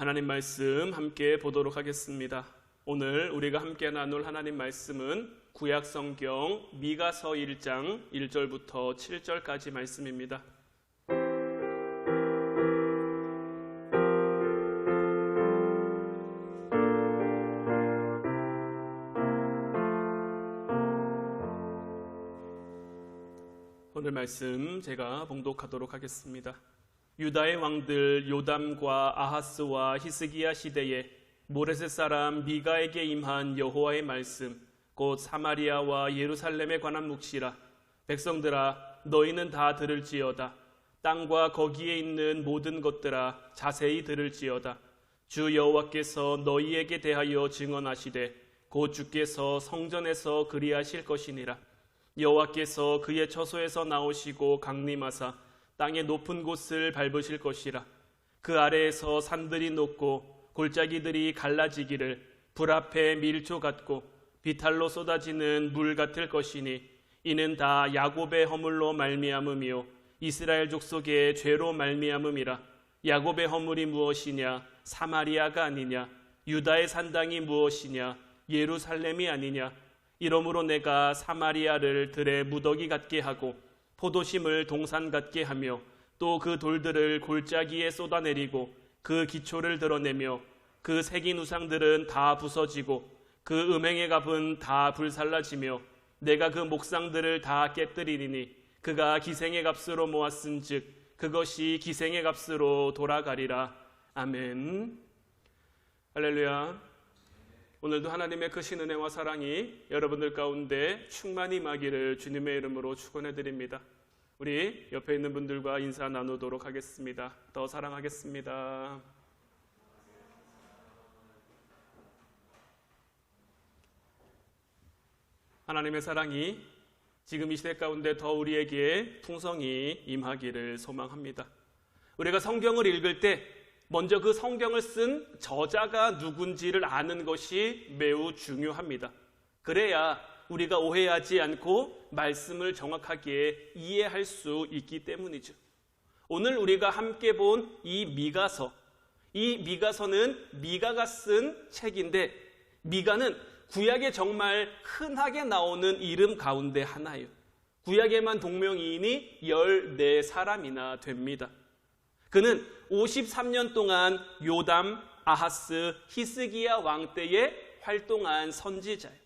하나님 말씀 함께 보도록 하겠습니다. 오늘 우리가 함께 나눌 하나님 말씀은 구약성경 미가서 1장 1절부터 7절까지 말씀입니다. 오늘 말씀 제가 봉독하도록 하겠습니다. 유다의 왕들 요담과 아하스와 히스기야 시대에 모레셋 사람 미가에게 임한 여호와의 말씀, 곧 사마리아와 예루살렘에 관한 묵시라. 백성들아, 너희는 다 들을지어다. 땅과 거기에 있는 모든 것들아, 자세히 들을지어다. 주 여호와께서 너희에게 대하여 증언하시되 곧 주께서 성전에서 그리하실 것이니라. 여호와께서 그의 처소에서 나오시고 강림하사 땅의 높은 곳을 밟으실 것이라. 그 아래에서 산들이 높고 골짜기들이 갈라지기를 불 앞에 밀초 같고 비탈로 쏟아지는 물 같을 것이니 이는 다 야곱의 허물로 말미암음이요 이스라엘 족속의 죄로 말미암음이라. 야곱의 허물이 무엇이냐? 사마리아가 아니냐? 유다의 산당이 무엇이냐? 예루살렘이 아니냐? 이러므로 내가 사마리아를 들의 무더기 같게 하고 포도심을 동산 같게 하며 또 그 돌들을 골짜기에 쏟아내리고 그 기초를 드러내며 그 새긴 우상들은 다 부서지고 그 음행의 갑은 다 불살라지며 내가 그 목상들을 다 깨뜨리리니 그가 기생의 값으로 모았은즉 그것이 기생의 값으로 돌아가리라. 아멘. 할렐루야. 오늘도 하나님의 크신 은혜와 사랑이 여러분들 가운데 충만히 임하기를 주님의 이름으로 축원해드립니다. 우리 옆에 있는 분들과 인사 나누도록 하겠습니다. 더 사랑하겠습니다. 하나님의 사랑이 지금 이 시대 가운데 더 우리에게 풍성히 임하기를 소망합니다. 우리가 성경을 읽을 때 먼저 그 성경을 쓴 저자가 누군지를 아는 것이 매우 중요합니다. 그래야 우리가 오해하지 않고 말씀을 정확하게 이해할 수 있기 때문이죠. 오늘 우리가 함께 본 이 미가서는 미가가 쓴 책인데, 미가는 구약에 정말 흔하게 나오는 이름 가운데 하나예요. 구약에만 동명이인이 14사람이나 됩니다. 그는 53년 동안 요담, 아하스, 히스기야 왕 때에 활동한 선지자예요.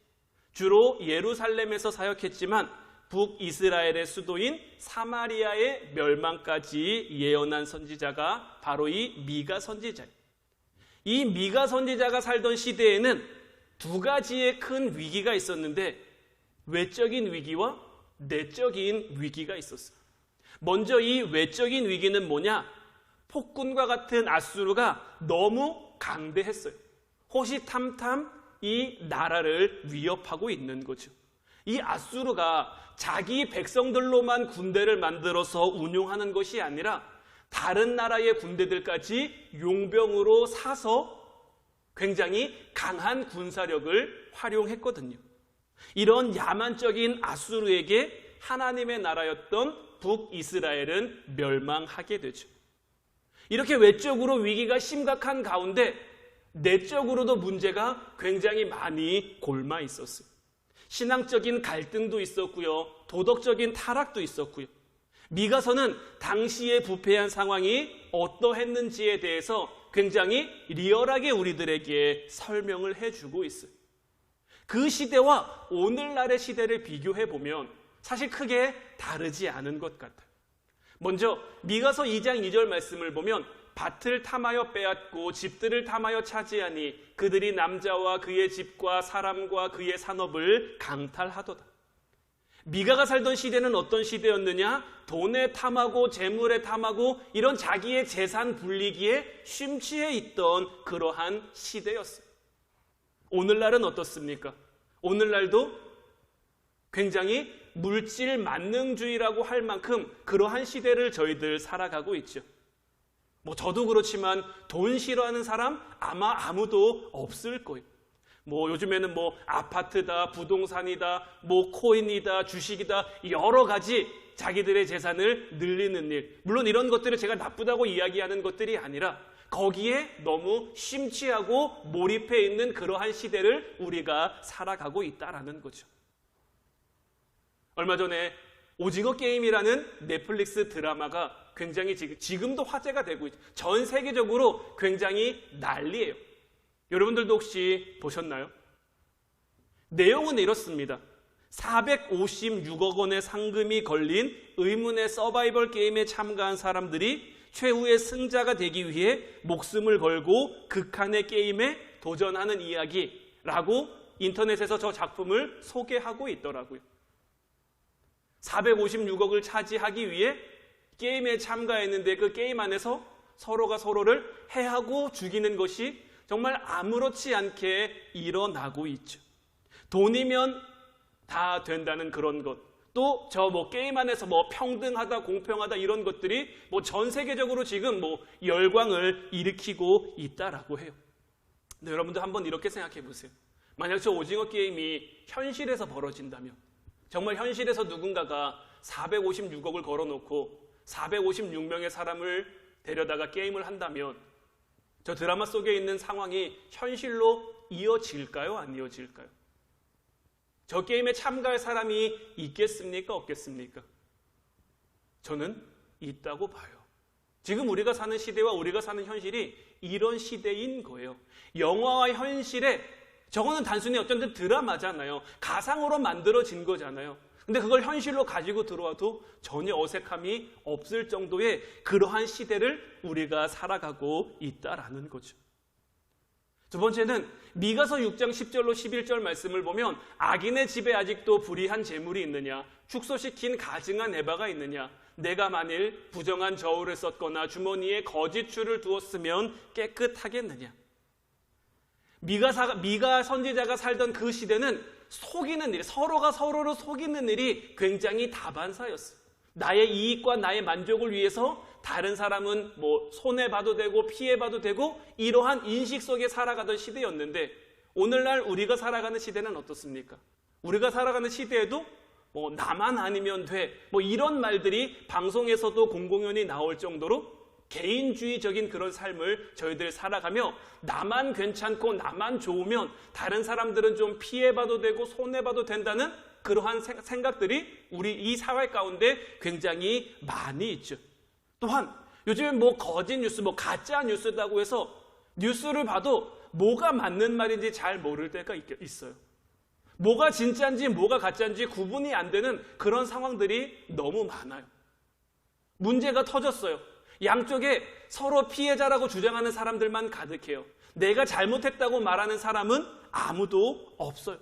주로 예루살렘에서 사역했지만 북이스라엘의 수도인 사마리아의 멸망까지 예언한 선지자가 바로 이 미가 선지자예요. 이 미가 선지자가 살던 시대에는 두 가지의 큰 위기가 있었는데 외적인 위기와 내적인 위기가 있었어요. 먼저 이 외적인 위기는 뭐냐? 폭군과 같은 아수르가 너무 강대했어요. 호시탐탐 이 나라를 위협하고 있는 거죠. 이 아수르가 자기 백성들로만 군대를 만들어서 운용하는 것이 아니라 다른 나라의 군대들까지 용병으로 사서 굉장히 강한 군사력을 활용했거든요. 이런 야만적인 아수르에게 하나님의 나라였던 북이스라엘은 멸망하게 되죠. 이렇게 외적으로 위기가 심각한 가운데 내적으로도 문제가 굉장히 많이 골마 있었어요. 신앙적인 갈등도 있었고요. 도덕적인 타락도 있었고요. 미가서는 당시의 부패한 상황이 어떠했는지에 대해서 굉장히 리얼하게 우리들에게 설명을 해주고 있어요. 그 시대와 오늘날의 시대를 비교해보면 사실 크게 다르지 않은 것 같아요. 먼저 미가서 2장 2절 말씀을 보면 밭을 탐하여 빼앗고 집들을 탐하여 차지하니 그들이 남자와 그의 집과 사람과 그의 산업을 강탈하도다. 미가가 살던 시대는 어떤 시대였느냐? 돈에 탐하고 재물에 탐하고 이런 자기의 재산 불리기에 심취해 있던 그러한 시대였어요. 오늘날은 어떻습니까? 오늘날도 굉장히 물질 만능주의라고 할 만큼 그러한 시대를 저희들 살아가고 있죠. 저도 그렇지만 돈 싫어하는 사람 아마 아무도 없을 거예요. 요즘에는 아파트다, 부동산이다, 코인이다, 주식이다, 여러 가지 자기들의 재산을 늘리는 일. 물론 이런 것들을 제가 나쁘다고 이야기하는 것들이 아니라 거기에 너무 심취하고 몰입해 있는 그러한 시대를 우리가 살아가고 있다라는 거죠. 얼마 전에 오징어 게임이라는 넷플릭스 드라마가 굉장히 지금도 화제가 되고 있죠. 전 세계적으로 굉장히 난리예요. 여러분들도 혹시 보셨나요? 내용은 이렇습니다. 456억 원의 상금이 걸린 의문의 서바이벌 게임에 참가한 사람들이 최후의 승자가 되기 위해 목숨을 걸고 극한의 게임에 도전하는 이야기라고 인터넷에서 저 작품을 소개하고 있더라고요. 456억을 차지하기 위해 게임에 참가했는데 그 게임 안에서 서로가 서로를 해하고 죽이는 것이 정말 아무렇지 않게 일어나고 있죠. 돈이면 다 된다는 그런 것, 또 저 게임 안에서 평등하다, 공평하다 이런 것들이 전 세계적으로 지금 열광을 일으키고 있다라고 해요. 근데 여러분들 한번 이렇게 생각해 보세요. 만약 저 오징어 게임이 현실에서 벌어진다면, 정말 현실에서 누군가가 456억을 걸어놓고 456명의 사람을 데려다가 게임을 한다면 저 드라마 속에 있는 상황이 현실로 이어질까요? 안 이어질까요? 저 게임에 참가할 사람이 있겠습니까? 없겠습니까? 저는 있다고 봐요. 지금 우리가 사는 시대와 우리가 사는 현실이 이런 시대인 거예요. 영화와 현실에 저거는 단순히 어쩐 드라마잖아요. 가상으로 만들어진 거잖아요. 근데 그걸 현실로 가지고 들어와도 전혀 어색함이 없을 정도의 그러한 시대를 우리가 살아가고 있다라는 거죠. 두 번째는 미가서 6장 10절로 11절 말씀을 보면 악인의 집에 아직도 불의한 재물이 있느냐, 축소시킨 가증한 에바가 있느냐, 내가 만일 부정한 저울을 썼거나 주머니에 거짓 줄을 두었으면 깨끗하겠느냐. 미가 선지자가 살던 그 시대는 속이는 일, 서로가 서로를 속이는 일이 굉장히 다반사였어요. 나의 이익과 나의 만족을 위해서 다른 사람은 손해봐도 되고 피해봐도 되고 이러한 인식 속에 살아가던 시대였는데, 오늘날 우리가 살아가는 시대는 어떻습니까? 우리가 살아가는 시대에도 나만 아니면 돼, 이런 말들이 방송에서도 공공연히 나올 정도로 개인주의적인 그런 삶을 저희들 살아가며 나만 괜찮고 나만 좋으면 다른 사람들은 좀 피해봐도 되고 손해봐도 된다는 그러한 생각들이 우리 이 사회 가운데 굉장히 많이 있죠. 또한 요즘 거짓 뉴스, 가짜 뉴스라고 해서 뉴스를 봐도 뭐가 맞는 말인지 잘 모를 때가 있어요. 뭐가 진짜인지 뭐가 가짜인지 구분이 안 되는 그런 상황들이 너무 많아요. 문제가 터졌어요. 양쪽에 서로 피해자라고 주장하는 사람들만 가득해요. 내가 잘못했다고 말하는 사람은 아무도 없어요.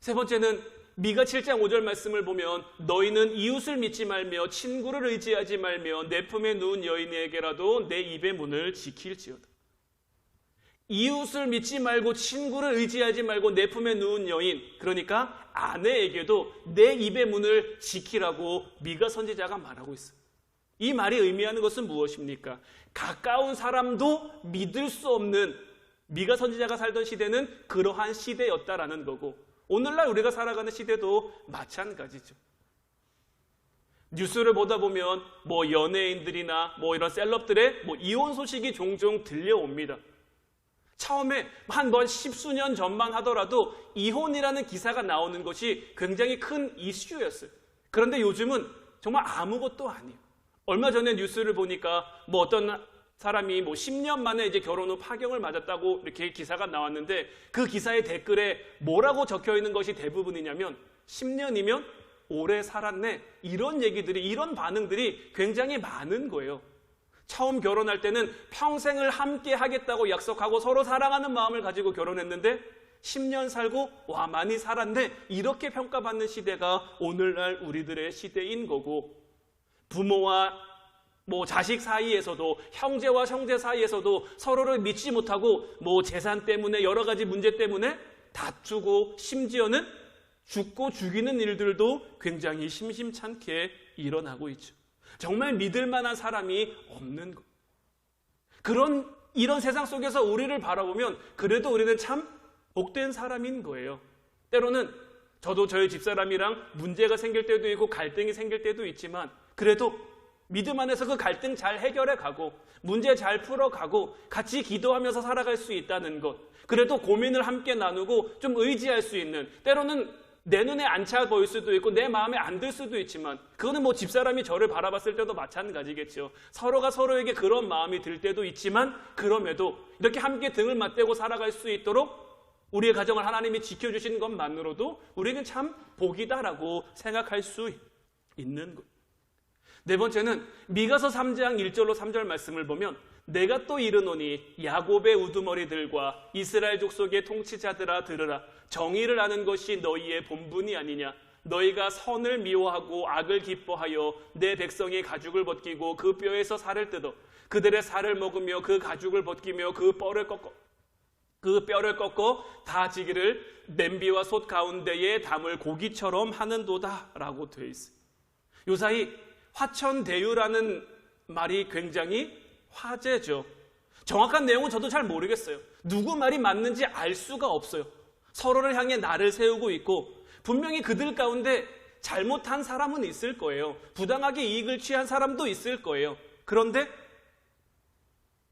세 번째는 미가 7장 5절 말씀을 보면 너희는 이웃을 믿지 말며 친구를 의지하지 말며 내 품에 누운 여인에게라도 내 입의 문을 지킬지어다. 이웃을 믿지 말고 친구를 의지하지 말고 내 품에 누운 여인, 그러니까 아내에게도 내 입의 문을 지키라고 미가 선지자가 말하고 있어요. 이 말이 의미하는 것은 무엇입니까? 가까운 사람도 믿을 수 없는, 미가 선지자가 살던 시대는 그러한 시대였다라는 거고, 오늘날 우리가 살아가는 시대도 마찬가지죠. 뉴스를 보다 보면 연예인들이나 이런 셀럽들의 이혼 소식이 종종 들려옵니다. 처음에 한 10수년 전만 하더라도 이혼이라는 기사가 나오는 것이 굉장히 큰 이슈였어요. 그런데 요즘은 정말 아무것도 아니에요. 얼마 전에 뉴스를 보니까 어떤 사람이 10년 만에 이제 결혼 후 파경을 맞았다고 이렇게 기사가 나왔는데, 그 기사의 댓글에 뭐라고 적혀 있는 것이 대부분이냐면 10년이면 오래 살았네, 이런 얘기들이, 이런 반응들이 굉장히 많은 거예요. 처음 결혼할 때는 평생을 함께 하겠다고 약속하고 서로 사랑하는 마음을 가지고 결혼했는데 10년 살고 와 많이 살았네, 이렇게 평가받는 시대가 오늘날 우리들의 시대인 거고, 부모와 자식 사이에서도, 형제와 형제 사이에서도 서로를 믿지 못하고 재산 때문에, 여러 가지 문제 때문에 다투고 심지어는 죽고 죽이는 일들도 굉장히 심심찮게 일어나고 있죠. 정말 믿을 만한 사람이 없는 것. 이런 세상 속에서 우리를 바라보면 그래도 우리는 참 복된 사람인 거예요. 때로는 저도 저희 집사람이랑 문제가 생길 때도 있고 갈등이 생길 때도 있지만 그래도 믿음 안에서 그 갈등 잘 해결해 가고 문제 잘 풀어가고 같이 기도하면서 살아갈 수 있다는 것, 그래도 고민을 함께 나누고 좀 의지할 수 있는, 때로는 내 눈에 안 차 보일 수도 있고 내 마음에 안 들 수도 있지만 그거는 뭐 집사람이 저를 바라봤을 때도 마찬가지겠죠. 서로가 서로에게 그런 마음이 들 때도 있지만 그럼에도 이렇게 함께 등을 맞대고 살아갈 수 있도록 우리의 가정을 하나님이 지켜주신 것만으로도 우리는 참 복이다라고 생각할 수 있는 것. 네 번째는 미가서 3장 1절로 3절 말씀을 보면 내가 또 이르노니 야곱의 우두머리들과 이스라엘 족속의 통치자들아 들으라. 정의를 아는 것이 너희의 본분이 아니냐. 너희가 선을 미워하고 악을 기뻐하여 내 백성의 가죽을 벗기고 그 뼈에서 살을 뜯어 그들의 살을 먹으며 그 가죽을 벗기며 그 뼈를 꺾어 다 지기를 냄비와 솥 가운데에 담을 고기처럼 하는도다 라고 되어 있어요. 요사이 화천대유라는 말이 굉장히 화제죠. 정확한 내용은 저도 잘 모르겠어요. 누구 말이 맞는지 알 수가 없어요. 서로를 향해 나를 세우고 있고 분명히 그들 가운데 잘못한 사람은 있을 거예요. 부당하게 이익을 취한 사람도 있을 거예요. 그런데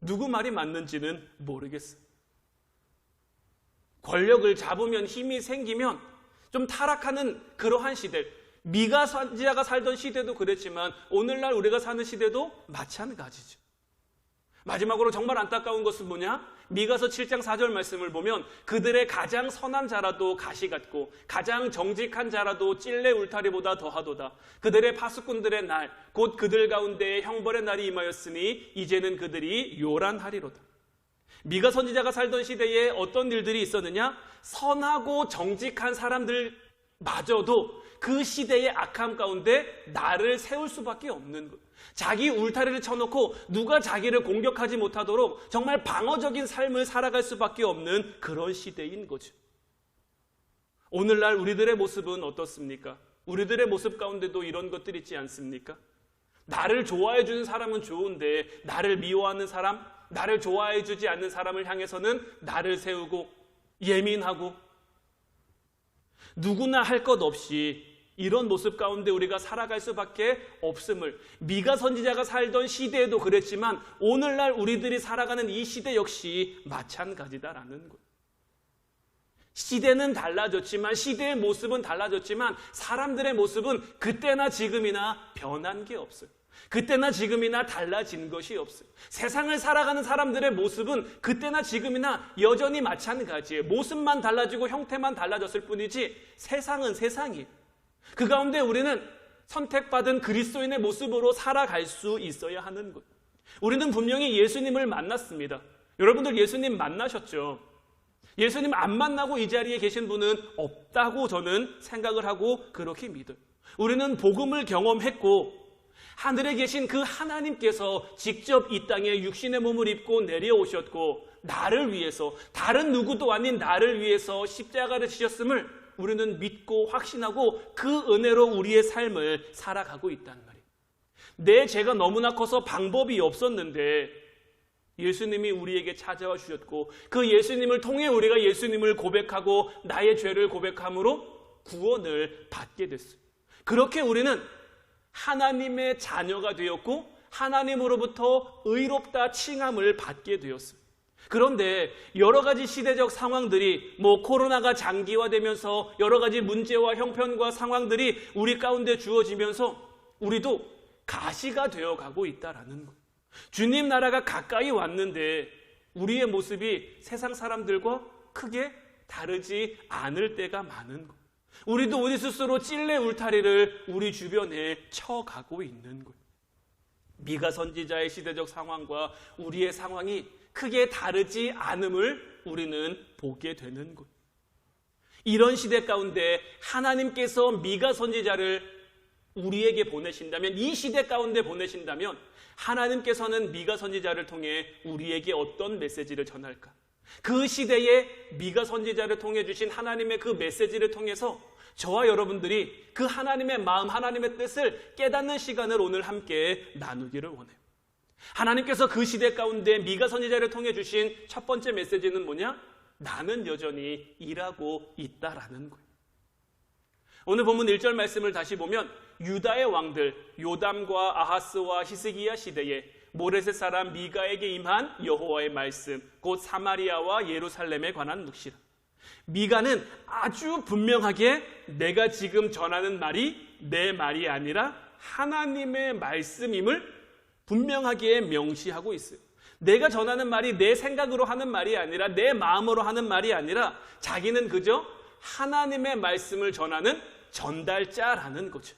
누구 말이 맞는지는 모르겠어요. 권력을 잡으면 힘이 생기면 좀 타락하는 그러한 시대, 미가 선지자가 살던 시대도 그랬지만 오늘날 우리가 사는 시대도 마찬가지죠. 마지막으로 정말 안타까운 것은 뭐냐? 미가서 7장 4절 말씀을 보면 그들의 가장 선한 자라도 가시 같고 가장 정직한 자라도 찔레 울타리보다 더하도다. 그들의 파수꾼들의 날 곧 그들 가운데에 형벌의 날이 임하였으니 이제는 그들이 요란하리로다. 미가 선지자가 살던 시대에 어떤 일들이 있었느냐? 선하고 정직한 사람들마저도 그 시대의 악함 가운데 나를 세울 수밖에 없는 것. 자기 울타리를 쳐놓고 누가 자기를 공격하지 못하도록 정말 방어적인 삶을 살아갈 수밖에 없는 그런 시대인 거죠. 오늘날 우리들의 모습은 어떻습니까? 우리들의 모습 가운데도 이런 것들이 있지 않습니까? 나를 좋아해 주는 사람은 좋은데 나를 미워하는 사람, 나를 좋아해 주지 않는 사람을 향해서는 나를 세우고 예민하고 누구나 할 것 없이 이런 모습 가운데 우리가 살아갈 수밖에 없음을, 미가 선지자가 살던 시대에도 그랬지만 오늘날 우리들이 살아가는 이 시대 역시 마찬가지다라는 것. 시대는 달라졌지만, 시대의 모습은 달라졌지만 사람들의 모습은 그때나 지금이나 변한 게 없어요. 그때나 지금이나 달라진 것이 없어요. 세상을 살아가는 사람들의 모습은 그때나 지금이나 여전히 마찬가지예요. 모습만 달라지고 형태만 달라졌을 뿐이지 세상은 세상이에요. 그 가운데 우리는 선택받은 그리스도인의 모습으로 살아갈 수 있어야 하는 것. 우리는 분명히 예수님을 만났습니다. 여러분들 예수님 만나셨죠? 예수님 안 만나고 이 자리에 계신 분은 없다고 저는 생각을 하고 그렇게 믿어요. 우리는 복음을 경험했고 하늘에 계신 그 하나님께서 직접 이 땅에 육신의 몸을 입고 내려오셨고 나를 위해서, 다른 누구도 아닌 나를 위해서 십자가를 지셨음을 우리는 믿고 확신하고 그 은혜로 우리의 삶을 살아가고 있단 말이에요. 내 죄가 너무나 커서 방법이 없었는데 예수님이 우리에게 찾아와 주셨고 그 예수님을 통해 우리가 예수님을 고백하고 나의 죄를 고백함으로 구원을 받게 됐어요. 그렇게 우리는 하나님의 자녀가 되었고 하나님으로부터 의롭다 칭함을 받게 되었어요. 그런데 여러 가지 시대적 상황들이 코로나가 장기화되면서 여러 가지 문제와 형편과 상황들이 우리 가운데 주어지면서 우리도 가시가 되어가고 있다라는 것. 주님 나라가 가까이 왔는데 우리의 모습이 세상 사람들과 크게 다르지 않을 때가 많은 것. 우리도 우리 스스로 찔레 울타리를 우리 주변에 쳐가고 있는 것. 미가 선지자의 시대적 상황과 우리의 상황이 크게 다르지 않음을 우리는 보게 되는 것. 이런 시대 가운데 하나님께서 미가 선지자를 우리에게 보내신다면, 이 시대 가운데 보내신다면 하나님께서는 미가 선지자를 통해 우리에게 어떤 메시지를 전할까? 그 시대에 미가 선지자를 통해 주신 하나님의 그 메시지를 통해서 저와 여러분들이 그 하나님의 마음, 하나님의 뜻을 깨닫는 시간을 오늘 함께 나누기를 원해요. 하나님께서 그 시대 가운데 미가 선지자를 통해 주신 첫 번째 메시지는 뭐냐? 나는 여전히 일하고 있다라는 거예요. 오늘 본문 1절 말씀을 다시 보면 유다의 왕들 요담과 아하스와 히스기야 시대에 모레셋 사람 미가에게 임한 여호와의 말씀, 곧 사마리아와 예루살렘에 관한 묵시라. 미가는 아주 분명하게 내가 지금 전하는 말이 내 말이 아니라 하나님의 말씀임을 분명하게 명시하고 있어요. 내가 전하는 말이 내 생각으로 하는 말이 아니라 내 마음으로 하는 말이 아니라 자기는 그저 하나님의 말씀을 전하는 전달자라는 거죠.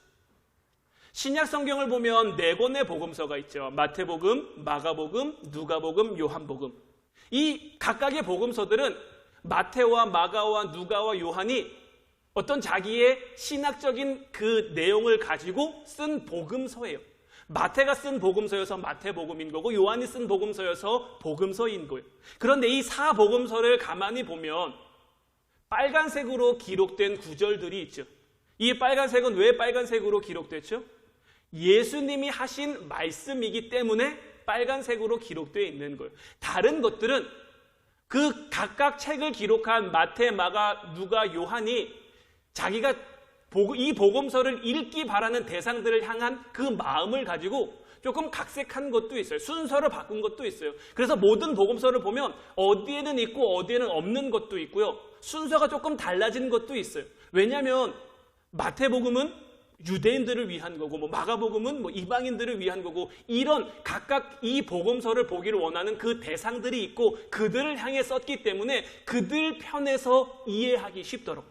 신약 성경을 보면 4권의 복음서가 있죠. 마태복음, 마가복음, 누가복음, 요한복음. 이 각각의 복음서들은 마태와 마가와 누가와 요한이 어떤 자기의 신학적인 그 내용을 가지고 쓴 복음서예요. 마태가 쓴 복음서여서 마태복음인 거고 요한이 쓴 복음서여서 복음서인 거예요. 그런데 이 4복음서를 가만히 보면 빨간색으로 기록된 구절들이 있죠. 이 빨간색은 왜 빨간색으로 기록됐죠? 예수님이 하신 말씀이기 때문에 빨간색으로 기록되어 있는 거예요. 다른 것들은 그 각각 책을 기록한 마태, 마가, 누가, 요한이 자기가 이 복음서를 읽기 바라는 대상들을 향한 그 마음을 가지고 조금 각색한 것도 있어요. 순서를 바꾼 것도 있어요. 그래서 모든 복음서를 보면 어디에는 있고 어디에는 없는 것도 있고요. 순서가 조금 달라진 것도 있어요. 왜냐하면 마태복음은 유대인들을 위한 거고 마가복음은 이방인들을 위한 거고 이런 각각 이 복음서를 보기를 원하는 그 대상들이 있고 그들을 향해 썼기 때문에 그들 편에서 이해하기 쉽도록.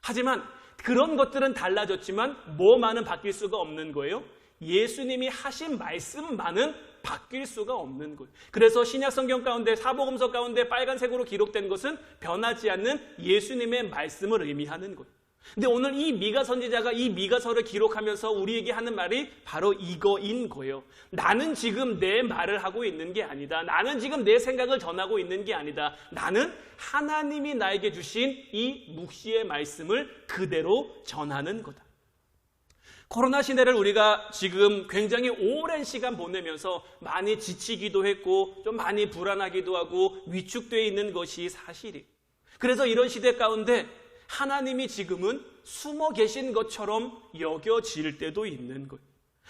하지만 그런 것들은 달라졌지만 뭐만은 바뀔 수가 없는 거예요. 예수님이 하신 말씀만은 바뀔 수가 없는 거예요. 그래서 신약 성경 가운데 사복음서 가운데 빨간색으로 기록된 것은 변하지 않는 예수님의 말씀을 의미하는 거예요. 근데 오늘 이 미가 선지자가 이 미가서를 기록하면서 우리에게 하는 말이 바로 이거인 거예요. 나는 지금 내 말을 하고 있는 게 아니다. 나는 지금 내 생각을 전하고 있는 게 아니다. 나는 하나님이 나에게 주신 이 묵시의 말씀을 그대로 전하는 거다. 코로나 시대를 우리가 지금 굉장히 오랜 시간 보내면서 많이 지치기도 했고 좀 많이 불안하기도 하고 위축되어 있는 것이 사실이에요. 그래서 이런 시대 가운데 하나님이 지금은 숨어 계신 것처럼 여겨질 때도 있는 거예요.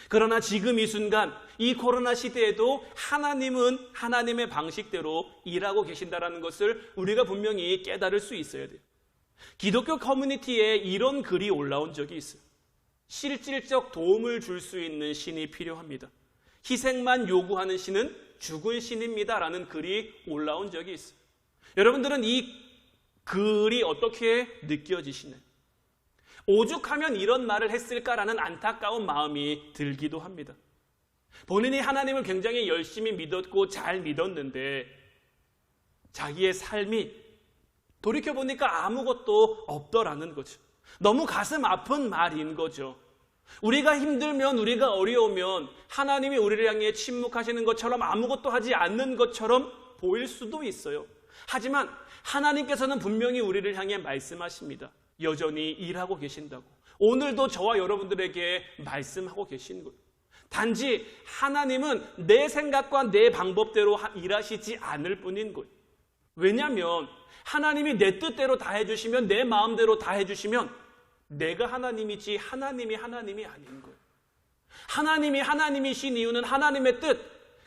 그러나 지금 이 순간 이 코로나 시대에도 하나님은 하나님의 방식대로 일하고 계신다는 것을 우리가 분명히 깨달을 수 있어야 돼요. 기독교 커뮤니티에 이런 글이 올라온 적이 있어요. 실질적 도움을 줄 수 있는 신이 필요합니다. 희생만 요구하는 신은 죽은 신입니다. 라는 글이 올라온 적이 있어요. 여러분들은 이 글이 어떻게 느껴지시나요? 오죽하면 이런 말을 했을까라는 안타까운 마음이 들기도 합니다. 본인이 하나님을 굉장히 열심히 믿었고 잘 믿었는데 자기의 삶이 돌이켜보니까 아무것도 없더라는 거죠. 너무 가슴 아픈 말인 거죠. 우리가 힘들면 우리가 어려우면 하나님이 우리를 향해 침묵하시는 것처럼 아무것도 하지 않는 것처럼 보일 수도 있어요. 하지만 하나님께서는 분명히 우리를 향해 말씀하십니다. 여전히 일하고 계신다고. 오늘도 저와 여러분들에게 말씀하고 계신 거예요. 단지 하나님은 내 생각과 내 방법대로 일하시지 않을 뿐인 거예요. 왜냐하면 하나님이 내 뜻대로 다 해주시면 내 마음대로 다 해주시면 내가 하나님이지 하나님이 아닌 거예요. 하나님이 하나님이신 이유는 하나님의 뜻,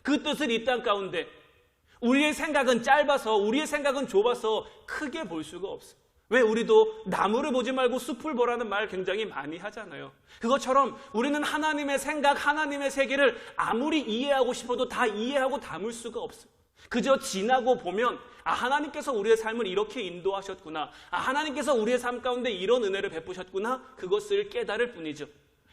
그 뜻을 이 땅 가운데 우리의 생각은 짧아서 우리의 생각은 좁아서 크게 볼 수가 없어요. 왜 우리도 나무를 보지 말고 숲을 보라는 말 굉장히 많이 하잖아요. 그것처럼 우리는 하나님의 생각, 하나님의 세계를 아무리 이해하고 싶어도 다 이해하고 담을 수가 없어요. 그저 지나고 보면 하나님께서 우리의 삶을 이렇게 인도하셨구나. 하나님께서 우리의 삶 가운데 이런 은혜를 베푸셨구나. 그것을 깨달을 뿐이죠.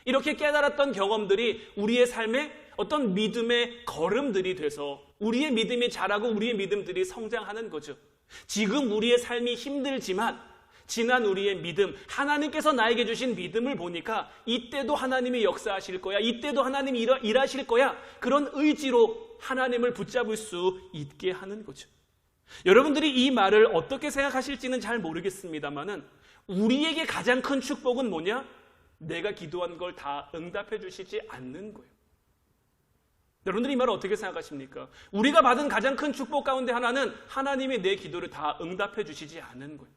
이렇게 깨달았던 경험들이 우리의 삶에 어떤 믿음의 걸음들이 돼서 우리의 믿음이 자라고 우리의 믿음들이 성장하는 거죠. 지금 우리의 삶이 힘들지만 지난 우리의 믿음, 하나님께서 나에게 주신 믿음을 보니까 이때도 하나님이 역사하실 거야. 이때도 하나님이 일하실 거야. 그런 의지로 하나님을 붙잡을 수 있게 하는 거죠. 여러분들이 이 말을 어떻게 생각하실지는 잘 모르겠습니다만은 우리에게 가장 큰 축복은 뭐냐? 내가 기도한 걸 다 응답해 주시지 않는 거예요. 여러분들이 이 말을 어떻게 생각하십니까? 우리가 받은 가장 큰 축복 가운데 하나는 하나님이 내 기도를 다 응답해 주시지 않는 거예요.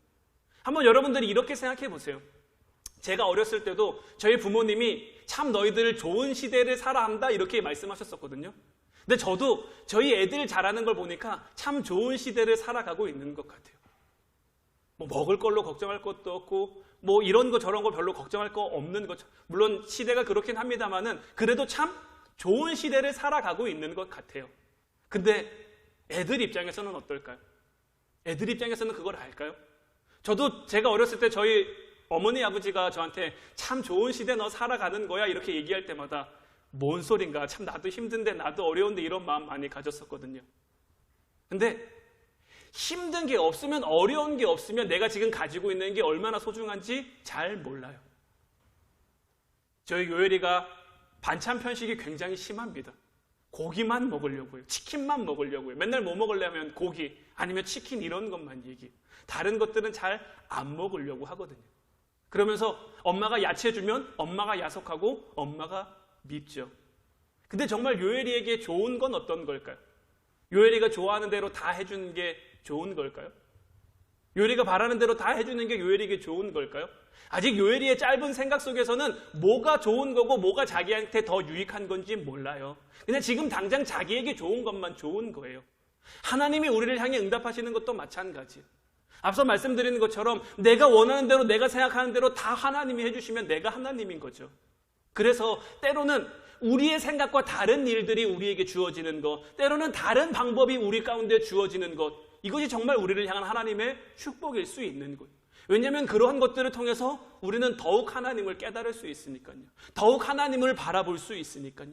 한번 여러분들이 이렇게 생각해 보세요. 제가 어렸을 때도 저희 부모님이 참 너희들 좋은 시대를 살아 한다 이렇게 말씀하셨었거든요. 근데 저도 저희 애들 자라는 걸 보니까 참 좋은 시대를 살아가고 있는 것 같아요. 뭐 먹을 걸로 걱정할 것도 없고 뭐 이런 거 저런 거 별로 걱정할 거 없는 것. 물론 시대가 그렇긴 합니다만은 그래도 참 좋은 시대를 살아가고 있는 것 같아요. 근데 애들 입장에서는 어떨까요? 애들 입장에서는 그걸 알까요? 저도 제가 어렸을 때 저희 어머니 아버지가 저한테 참 좋은 시대 너 살아가는 거야 이렇게 얘기할 때마다 뭔 소린가, 참 나도 힘든데 나도 어려운데 이런 마음 많이 가졌었거든요. 근데 힘든 게 없으면, 어려운 게 없으면 내가 지금 가지고 있는 게 얼마나 소중한지 잘 몰라요. 저희 요엘이가 반찬 편식이 굉장히 심합니다. 고기만 먹으려고요. 치킨만 먹으려고요. 맨날 뭐 먹으려면 고기 아니면 치킨 이런 것만 얘기해요. 다른 것들은 잘 안 먹으려고 하거든요. 그러면서 엄마가 야채 주면 엄마가 야속하고 엄마가 밉죠. 근데 정말 요엘이에게 좋은 건 어떤 걸까요? 요엘이가 좋아하는 대로 다 해주는 게 좋은 걸까요? 요엘이가 바라는 대로 다 해주는 게 요엘이에게 좋은 걸까요? 아직 요엘이의 짧은 생각 속에서는 뭐가 좋은 거고 뭐가 자기한테 더 유익한 건지 몰라요. 그냥 지금 당장 자기에게 좋은 것만 좋은 거예요. 하나님이 우리를 향해 응답하시는 것도 마찬가지예요. 앞서 말씀드리는 것처럼 내가 원하는 대로 내가 생각하는 대로 다 하나님이 해주시면 내가 하나님인 거죠. 그래서 때로는 우리의 생각과 다른 일들이 우리에게 주어지는 것, 때로는 다른 방법이 우리 가운데 주어지는 것, 이것이 정말 우리를 향한 하나님의 축복일 수 있는 거예요. 왜냐하면 그러한 것들을 통해서 우리는 더욱 하나님을 깨달을 수 있으니까요. 더욱 하나님을 바라볼 수 있으니까요.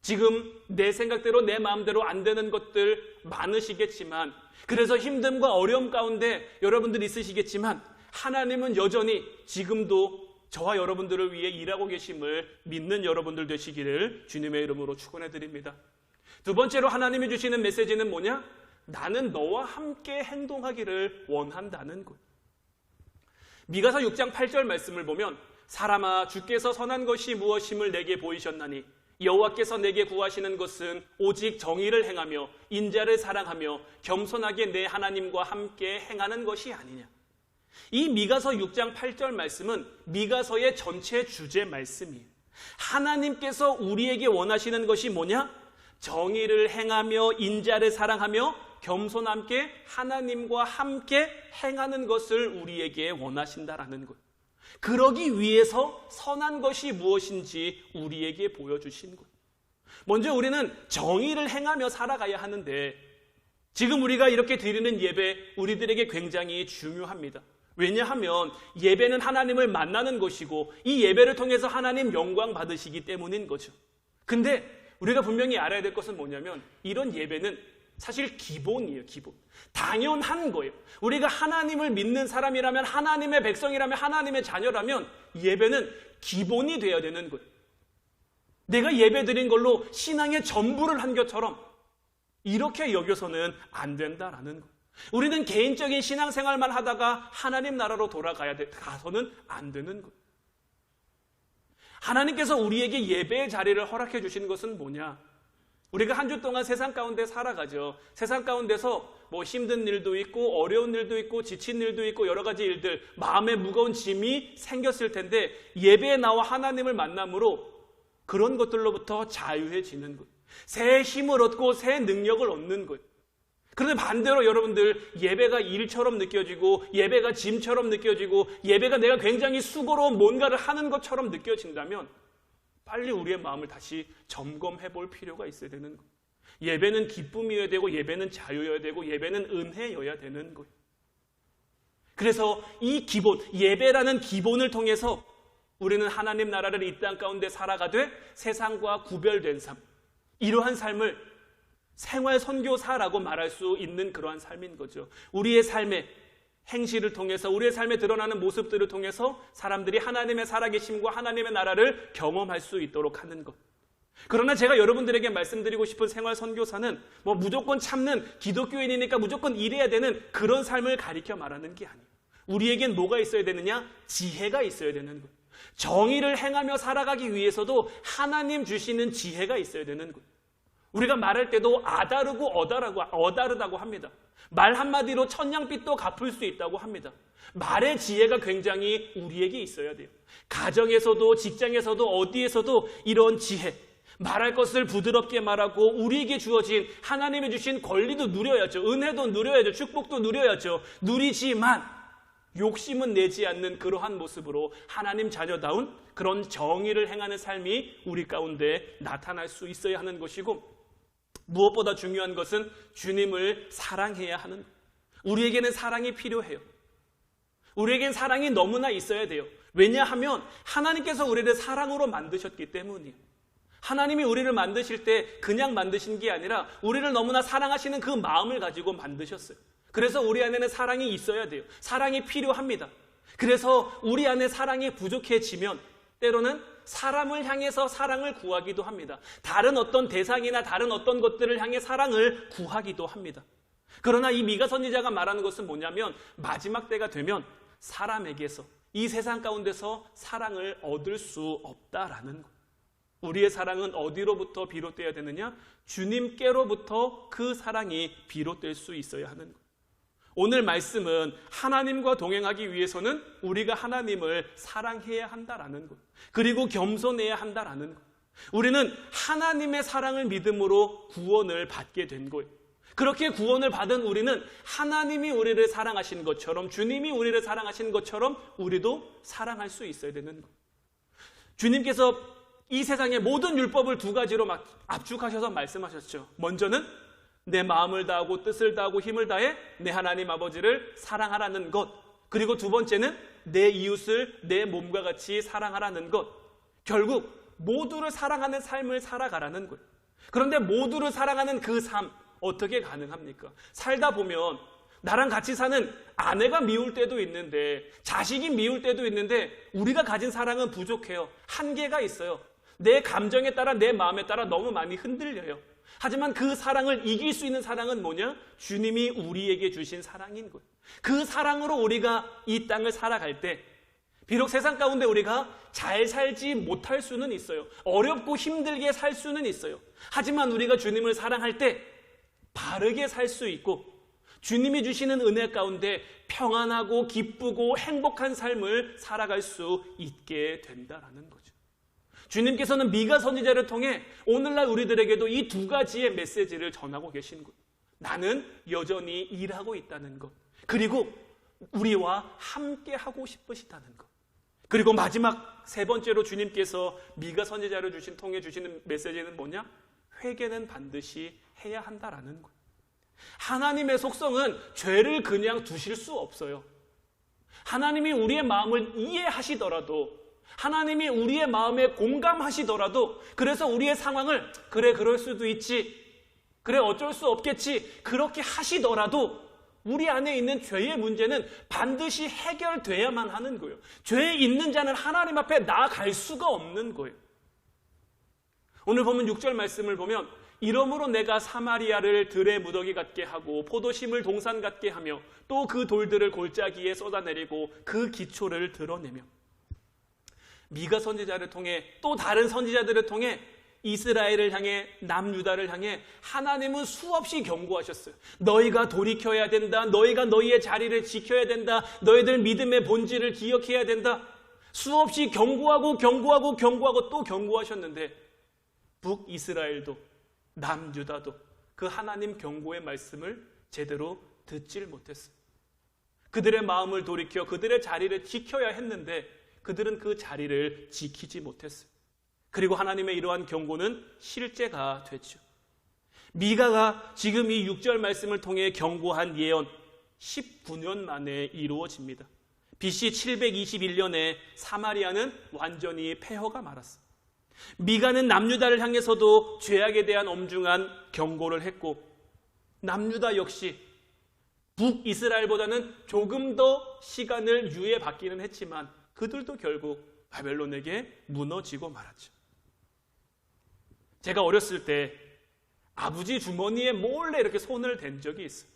지금 내 생각대로 내 마음대로 안 되는 것들 많으시겠지만, 그래서 힘듦과 어려움 가운데 여러분들 있으시겠지만 하나님은 여전히 지금도 저와 여러분들을 위해 일하고 계심을 믿는 여러분들 되시기를 주님의 이름으로 축원해 드립니다. 두 번째로 하나님이 주시는 메시지는 뭐냐? 나는 너와 함께 행동하기를 원한다는 것. 미가서 6장 8절 말씀을 보면 사람아 주께서 선한 것이 무엇임을 내게 보이셨나니 여호와께서 내게 구하시는 것은 오직 정의를 행하며 인자를 사랑하며 겸손하게 내 하나님과 함께 행하는 것이 아니냐. 이 미가서 6장 8절 말씀은 미가서의 전체 주제 말씀이에요. 하나님께서 우리에게 원하시는 것이 뭐냐? 정의를 행하며 인자를 사랑하며 겸손함께 하나님과 함께 행하는 것을 우리에게 원하신다라는 것. 그러기 위해서 선한 것이 무엇인지 우리에게 보여주신 것. 먼저 우리는 정의를 행하며 살아가야 하는데 지금 우리가 이렇게 드리는 예배 우리들에게 굉장히 중요합니다. 왜냐하면 예배는 하나님을 만나는 것이고 이 예배를 통해서 하나님 영광 받으시기 때문인 거죠. 근데 우리가 분명히 알아야 될 것은 뭐냐면 이런 예배는 사실 기본이에요. 기본. 당연한 거예요. 우리가 하나님을 믿는 사람이라면, 하나님의 백성이라면, 하나님의 자녀라면 예배는 기본이 되어야 되는 거예요. 내가 예배 드린 걸로 신앙의 전부를 한 것처럼 이렇게 여겨서는 안 된다라는 거예요. 우리는 개인적인 신앙생활만 하다가 하나님 나라로 가서는 안 되는 거예요. 하나님께서 우리에게 예배의 자리를 허락해 주신 것은 뭐냐? 우리가 한 주 동안 세상 가운데 살아가죠. 세상 가운데서 뭐 힘든 일도 있고 어려운 일도 있고 지친 일도 있고 여러 가지 일들, 마음에 무거운 짐이 생겼을 텐데 예배에 나와 하나님을 만남으로 그런 것들로부터 자유해지는 거예요. 새 힘을 얻고 새 능력을 얻는 거예요. 그런데 반대로 여러분들 예배가 일처럼 느껴지고 예배가 짐처럼 느껴지고 예배가 내가 굉장히 수고로운 뭔가를 하는 것처럼 느껴진다면 빨리 우리의 마음을 다시 점검해 볼 필요가 있어야 되는 거예요. 예배는 기쁨이어야 되고 예배는 자유여야 되고 예배는 은혜여야 되는 거예요. 그래서 이 기본, 예배라는 기본을 통해서 우리는 하나님 나라를 이 땅 가운데 살아가되 세상과 구별된 삶, 이러한 삶을 생활 선교사라고 말할 수 있는 그러한 삶인 거죠. 우리의 삶의 행실을 통해서 우리의 삶에 드러나는 모습들을 통해서 사람들이 하나님의 살아계심과 하나님의 나라를 경험할 수 있도록 하는 것. 그러나 제가 여러분들에게 말씀드리고 싶은 생활 선교사는 뭐 무조건 참는 기독교인이니까 무조건 이래야 되는 그런 삶을 가리켜 말하는 게 아니에요. 우리에겐 뭐가 있어야 되느냐? 지혜가 있어야 되는 거예요. 정의를 행하며 살아가기 위해서도 하나님 주시는 지혜가 있어야 되는 거예요. 우리가 말할 때도 아다르고 어다르다고 합니다. 말 한마디로 천냥빚도 갚을 수 있다고 합니다. 말의 지혜가 굉장히 우리에게 있어야 돼요. 가정에서도 직장에서도 어디에서도 이런 지혜, 말할 것을 부드럽게 말하고 우리에게 주어진 하나님이 주신 권리도 누려야죠. 은혜도 누려야죠. 축복도 누려야죠. 누리지만 욕심은 내지 않는 그러한 모습으로 하나님 자녀다운 그런 정의를 행하는 삶이 우리 가운데 나타날 수 있어야 하는 것이고, 무엇보다 중요한 것은 주님을 사랑해야 하는 거예요. 우리에게는 사랑이 필요해요. 우리에겐 사랑이 너무나 있어야 돼요. 왜냐하면 하나님께서 우리를 사랑으로 만드셨기 때문이에요. 하나님이 우리를 만드실 때 그냥 만드신 게 아니라 우리를 너무나 사랑하시는 그 마음을 가지고 만드셨어요. 그래서 우리 안에는 사랑이 있어야 돼요. 사랑이 필요합니다. 그래서 우리 안에 사랑이 부족해지면 때로는 사람을 향해서 사랑을 구하기도 합니다. 다른 어떤 대상이나 다른 어떤 것들을 향해 사랑을 구하기도 합니다. 그러나 이 미가 선지자가 말하는 것은 뭐냐면, 마지막 때가 되면 사람에게서, 이 세상 가운데서 사랑을 얻을 수 없다라는 것. 우리의 사랑은 어디로부터 비롯되어야 되느냐? 주님께로부터 그 사랑이 비롯될 수 있어야 하는 것. 오늘 말씀은 하나님과 동행하기 위해서는 우리가 하나님을 사랑해야 한다라는 것, 그리고 겸손해야 한다라는 것. 우리는 하나님의 사랑을 믿음으로 구원을 받게 된 거예요. 그렇게 구원을 받은 우리는 하나님이 우리를 사랑하신 것처럼, 주님이 우리를 사랑하신 것처럼 우리도 사랑할 수 있어야 되는 것. 주님께서 이 세상의 모든 율법을 두 가지로 압축하셔서 말씀하셨죠. 먼저는 내 마음을 다하고 뜻을 다하고 힘을 다해 내 하나님 아버지를 사랑하라는 것. 그리고 두 번째는 내 이웃을 내 몸과 같이 사랑하라는 것. 결국 모두를 사랑하는 삶을 살아가라는 거예요. 그런데 모두를 사랑하는 그 삶, 어떻게 가능합니까? 살다 보면 나랑 같이 사는 아내가 미울 때도 있는데, 자식이 미울 때도 있는데, 우리가 가진 사랑은 부족해요. 한계가 있어요. 내 감정에 따라, 내 마음에 따라 너무 많이 흔들려요. 하지만 그 사랑을 이길 수 있는 사랑은 뭐냐? 주님이 우리에게 주신 사랑인 거예요. 그 사랑으로 우리가 이 땅을 살아갈 때, 비록 세상 가운데 우리가 잘 살지 못할 수는 있어요. 어렵고 힘들게 살 수는 있어요. 하지만 우리가 주님을 사랑할 때 바르게 살 수 있고, 주님이 주시는 은혜 가운데 평안하고 기쁘고 행복한 삶을 살아갈 수 있게 된다라는 거죠. 주님께서는 미가 선지자를 통해 오늘날 우리들에게도 이 두 가지의 메시지를 전하고 계신 것. 나는 여전히 일하고 있다는 것. 그리고 우리와 함께 하고 싶으시다는 것. 그리고 마지막 세 번째로 주님께서 미가 선지자를 통해 주시는 메시지는 뭐냐? 회개는 반드시 해야 한다라는 거예요. 하나님의 속성은 죄를 그냥 두실 수 없어요. 하나님이 우리의 마음을 이해하시더라도, 하나님이 우리의 마음에 공감하시더라도, 그래서 우리의 상황을 그래 그럴 수도 있지, 그래 어쩔 수 없겠지, 그렇게 하시더라도 우리 안에 있는 죄의 문제는 반드시 해결돼야만 하는 거예요. 죄에 있는 자는 하나님 앞에 나아갈 수가 없는 거예요. 오늘 보면 6절 말씀을 보면, 이러므로 내가 사마리아를 들의 무더기 같게 하고 포도심을 동산 같게 하며 또 그 돌들을 골짜기에 쏟아내리고 그 기초를 드러내며. 미가 선지자를 통해, 또 다른 선지자들을 통해 이스라엘을 향해, 남유다를 향해 하나님은 수없이 경고하셨어요. 너희가 돌이켜야 된다. 너희가 너희의 자리를 지켜야 된다. 너희들 믿음의 본질을 기억해야 된다. 수없이 경고하고 또 경고하셨는데, 북이스라엘도 남유다도 그 하나님 경고의 말씀을 제대로 듣질 못했어요. 그들의 마음을 돌이켜 그들의 자리를 지켜야 했는데 그들은 그 자리를 지키지 못했어요. 그리고 하나님의 이러한 경고는 실제가 됐죠. 미가가 지금 이 6절 말씀을 통해 경고한 예언 19년 만에 이루어집니다. BC 721년에 사마리아는 완전히 폐허가 말았어요. 미가는 남유다를 향해서도 죄악에 대한 엄중한 경고를 했고, 남유다 역시 북이스라엘보다는 조금 더 시간을 유예받기는 했지만 그들도 결국 바벨론에게 무너지고 말았죠. 제가 어렸을 때 아버지 주머니에 몰래 이렇게 손을 댄 적이 있어요.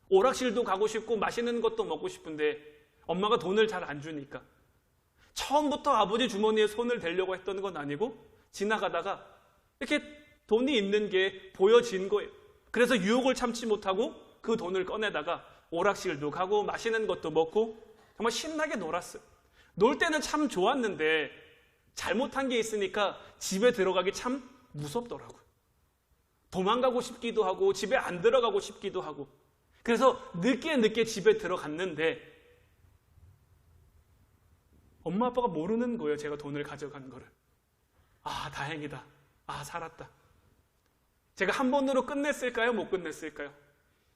오락실도 가고 싶고 맛있는 것도 먹고 싶은데 엄마가 돈을 잘 안 주니까 처음부터 아버지 주머니에 손을 대려고 했던 건 아니고, 지나가다가 이렇게 돈이 있는 게 보여진 거예요. 그래서 유혹을 참지 못하고 그 돈을 꺼내다가 오락실도 가고 맛있는 것도 먹고 정말 신나게 놀았어요. 놀 때는 참 좋았는데 잘못한 게 있으니까 집에 들어가기 참 무섭더라고요. 도망가고 싶기도 하고 집에 안 들어가고 싶기도 하고 그래서 늦게 집에 들어갔는데 엄마 아빠가 모르는 거예요. 제가 돈을 가져간 거를. 아, 다행이다. 아, 살았다. 제가 한 번으로 끝냈을까요? 못 끝냈을까요?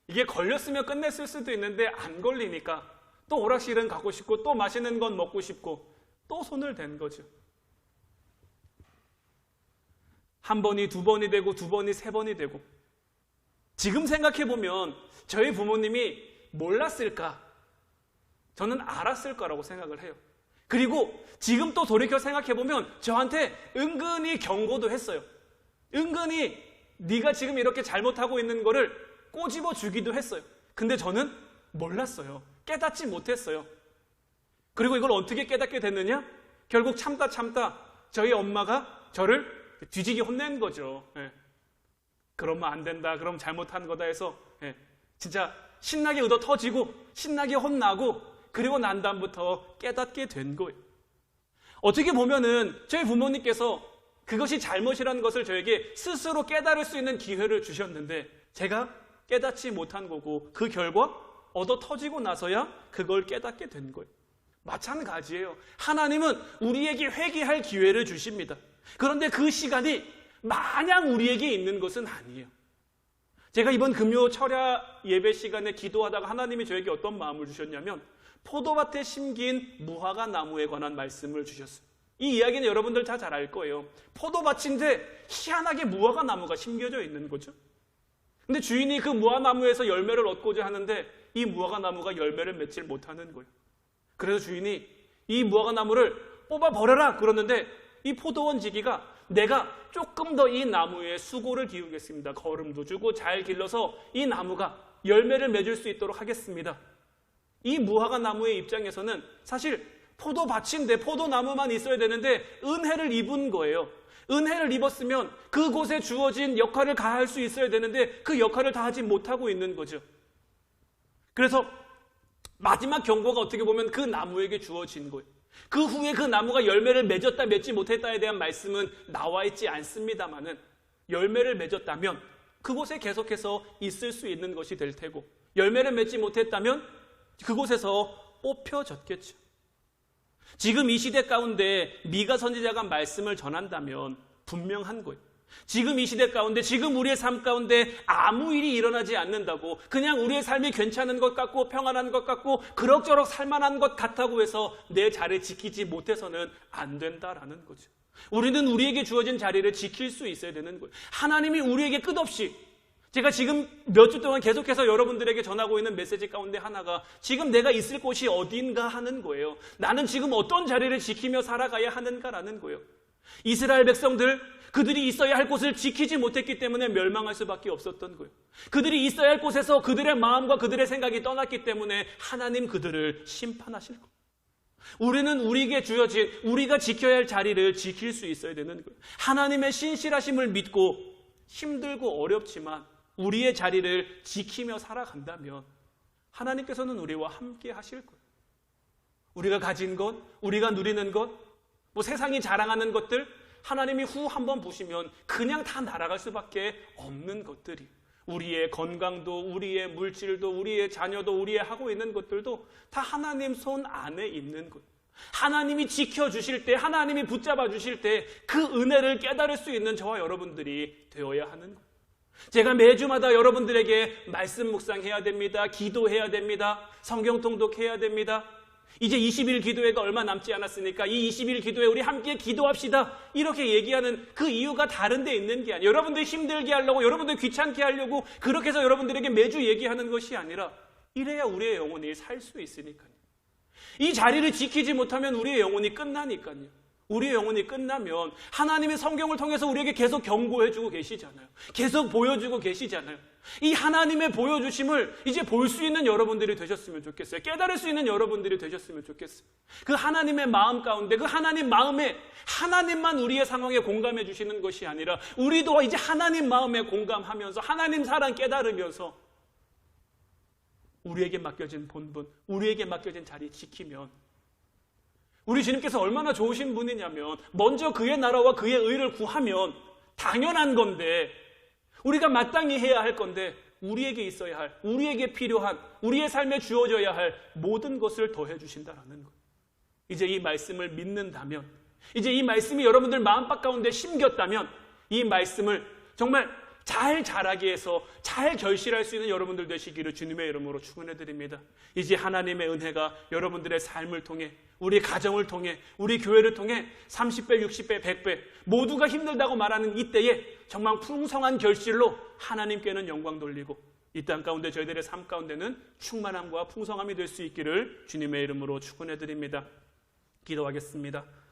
이게 걸렸으면 끝냈을 수도 있는데 안 걸리니까 또 오락실은 가고 싶고 또 맛있는 건 먹고 싶고 또 손을 댄 거죠. 한 번이 두 번이 되고 두 번이 세 번이 되고 지금 생각해보면 저희 부모님이 몰랐을까? 저는 알았을 거라고 생각을 해요. 그리고 지금 또 돌이켜 생각해보면 저한테 은근히 경고도 했어요. 은근히 네가 지금 이렇게 잘못하고 있는 거를 꼬집어 주기도 했어요. 근데 저는 몰랐어요. 깨닫지 못했어요. 그리고 이걸 어떻게 깨닫게 됐느냐? 결국 참다 저희 엄마가 저를 뒤지게 혼낸 거죠. 예. 그러면 안 된다. 그럼 잘못한 거다 해서 진짜 신나게 얻어 터지고 신나게 혼나고 그리고 난 다음부터 깨닫게 된 거예요. 어떻게 보면은 저희 부모님께서 그것이 잘못이라는 것을 저에게 스스로 깨달을 수 있는 기회를 주셨는데 제가 깨닫지 못한 거고 그 결과 얻어 터지고 나서야 그걸 깨닫게 된 거예요. 마찬가지예요. 하나님은 우리에게 회개할 기회를 주십니다. 그런데 그 시간이 마냥 우리에게 있는 것은 아니에요. 제가 이번 금요 철야 예배 시간에 기도하다가 하나님이 저에게 어떤 마음을 주셨냐면 포도밭에 심긴 무화과 나무에 관한 말씀을 주셨어요. 이 이야기는 여러분들 다 잘 알 거예요. 포도밭인데 희한하게 무화과 나무가 심겨져 있는 거죠. 근데 주인이 그 무화과 나무에서 열매를 얻고자 하는데 이 무화과 나무가 열매를 맺질 못하는 거예요. 그래서 주인이 이 무화과 나무를 뽑아 버려라 그러는데 이 포도원 지기가 내가 조금 더 이 나무에 수고를 기울이겠습니다. 거름도 주고 잘 길러서 이 나무가 열매를 맺을 수 있도록 하겠습니다. 이 무화과 나무의 입장에서는 사실 포도밭인데 포도나무만 있어야 되는데 은혜를 입은 거예요. 은혜를 입었으면 그곳에 주어진 역할을 다할 수 있어야 되는데 그 역할을 다하지 못하고 있는 거죠. 그래서 마지막 경고가 어떻게 보면 그 나무에게 주어진 거예요. 그 후에 그 나무가 열매를 맺었다 맺지 못했다에 대한 말씀은 나와 있지 않습니다만은 열매를 맺었다면 그곳에 계속해서 있을 수 있는 것이 될 테고 열매를 맺지 못했다면 그곳에서 뽑혀졌겠죠. 지금 이 시대 가운데 미가 선지자가 말씀을 전한다면 분명한 거예요. 지금 이 시대 가운데 지금 우리의 삶 가운데 아무 일이 일어나지 않는다고 그냥 우리의 삶이 괜찮은 것 같고 평안한 것 같고 그럭저럭 살만한 것 같다고 해서 내 자리를 지키지 못해서는 안 된다라는 거죠. 우리는 우리에게 주어진 자리를 지킬 수 있어야 되는 거예요. 하나님이 우리에게 끝없이 제가 지금 몇 주 동안 계속해서 여러분들에게 전하고 있는 메시지 가운데 하나가 지금 내가 있을 곳이 어딘가 하는 거예요. 나는 지금 어떤 자리를 지키며 살아가야 하는가라는 거예요. 이스라엘 백성들 그들이 있어야 할 곳을 지키지 못했기 때문에 멸망할 수밖에 없었던 거예요. 그들이 있어야 할 곳에서 그들의 마음과 그들의 생각이 떠났기 때문에 하나님 그들을 심판하실 거예요. 우리는 우리에게 주어진 우리가 지켜야 할 자리를 지킬 수 있어야 되는 거예요. 하나님의 신실하심을 믿고 힘들고 어렵지만 우리의 자리를 지키며 살아간다면 하나님께서는 우리와 함께 하실 거예요. 우리가 가진 것, 우리가 누리는 것, 뭐 세상이 자랑하는 것들 하나님이 후 한번 보시면 그냥 다 날아갈 수밖에 없는 것들이 우리의 건강도 우리의 물질도 우리의 자녀도 우리의 하고 있는 것들도 다 하나님 손 안에 있는 것. 하나님이 지켜주실 때 하나님이 붙잡아 주실 때 그 은혜를 깨달을 수 있는 저와 여러분들이 되어야 하는 것. 제가 매주마다 여러분들에게 말씀 묵상해야 됩니다. 기도해야 됩니다. 성경 통독해야 됩니다. 이제 20일 기도회가 얼마 남지 않았으니까 이 20일 기도회 우리 함께 기도합시다. 이렇게 얘기하는 그 이유가 다른 데 있는 게 아니에요. 여러분들 힘들게 하려고 여러분들 귀찮게 하려고 그렇게 해서 여러분들에게 매주 얘기하는 것이 아니라 이래야 우리의 영혼이 살 수 있으니까요. 이 자리를 지키지 못하면 우리의 영혼이 끝나니까요. 우리의 영혼이 끝나면 하나님의 성경을 통해서 우리에게 계속 경고해주고 계시잖아요. 계속 보여주고 계시잖아요. 이 하나님의 보여주심을 이제 볼 수 있는 여러분들이 되셨으면 좋겠어요. 깨달을 수 있는 여러분들이 되셨으면 좋겠어요. 그 하나님의 마음 가운데, 그 하나님 마음에 하나님만 우리의 상황에 공감해 주시는 것이 아니라 우리도 이제 하나님 마음에 공감하면서 하나님 사랑 깨달으면서 우리에게 맡겨진 본분, 우리에게 맡겨진 자리 지키면 우리 주님께서 얼마나 좋으신 분이냐면 먼저 그의 나라와 그의 의를 구하면 당연한 건데 우리가 마땅히 해야 할 건데 우리에게 있어야 할, 우리에게 필요한, 우리의 삶에 주어져야 할 모든 것을 더해 주신다라는 것. 이제 이 말씀을 믿는다면, 이제 이 말씀이 여러분들 마음밭 가운데 심겼다면 이 말씀을 정말 잘 자라게 해서 잘 결실할 수 있는 여러분들 되시기를 주님의 이름으로 축원해 드립니다. 이제 하나님의 은혜가 여러분들의 삶을 통해, 우리 가정을 통해, 우리 교회를 통해 30배, 60배, 100배 모두가 힘들다고 말하는 이때에 정말 풍성한 결실로 하나님께는 영광 돌리고 이 땅 가운데 저희들의 삶 가운데는 충만함과 풍성함이 될 수 있기를 주님의 이름으로 축원해 드립니다. 기도하겠습니다.